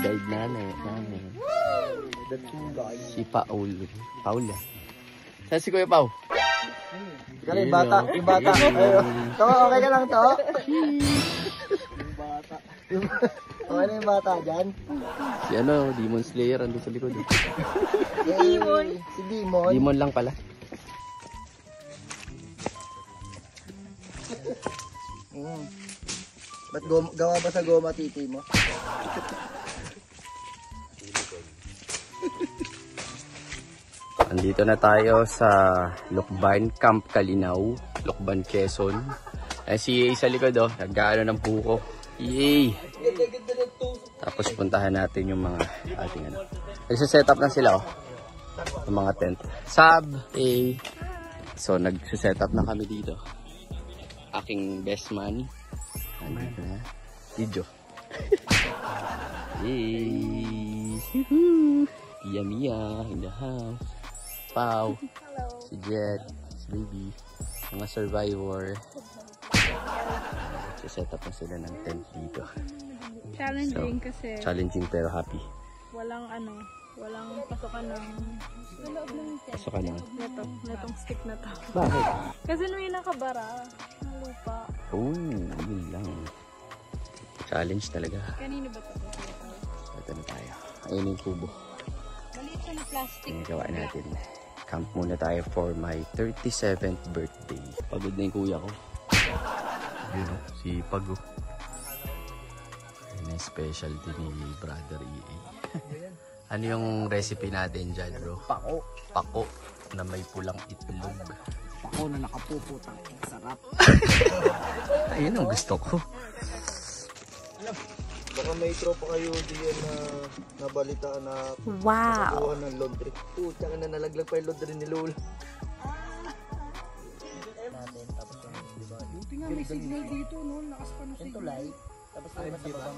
guide namin. Si Paul. Paul ah. Saan si Kuya Pao? Ikaw yung bata. Yung bata. To, okay ka lang to? Yung bata. Okay na yung bata dyan? Si ano, Demon Slayer, ando sa likod. Demon? Si Demon? Demon lang pala. Ba't gawa ba sa goma titi mo? Andito na tayo sa Lukban, Camp Kalinaw, Lukban, Quezon. Ay, si EA sa likod oh, nag-aano ng buko. EA! Tapos puntahan natin yung mga ating ano. Nagsiset up na sila oh, yung mga tent. Sab! EA! So, nagsiset up na kami dito. Aking best man. Andito na. Video. Yay! Yamiya in the house. Pau. Hello. Si Jet. Si Baby. Mga survivor. Set up na sila ng tent dito. Challenging kasi Challenging pero happy. walang walang pasukan ng Pasukan na. netong stick na to. Bakit? Kasi nung yung nakabara ng lupa. Oh, yun lang. Challenge talaga. Kanino ba ito? Ito na tayo. Ayun yung kubo. Maliit siya na plastic. Yung gawa natin. Camp muna tayo for my 37th birthday. Pagod na yung kuya ko. Yun o, si Pago. Yun yung specialty ni Brother EA. Ano yung recipe natin dyan, bro? Pako. Pako na may pulang itlog. Pako na nakapuputang. Sarap. Ayun ang gusto ko. Baka may tropa kayo diyan na nabalitaan na Wow! ng laundry. Puta ka na nalaglag pa yung laundry ni Lola. Yung tinga may signal dito no, lakas pa ng signal. Tapos na sa baba.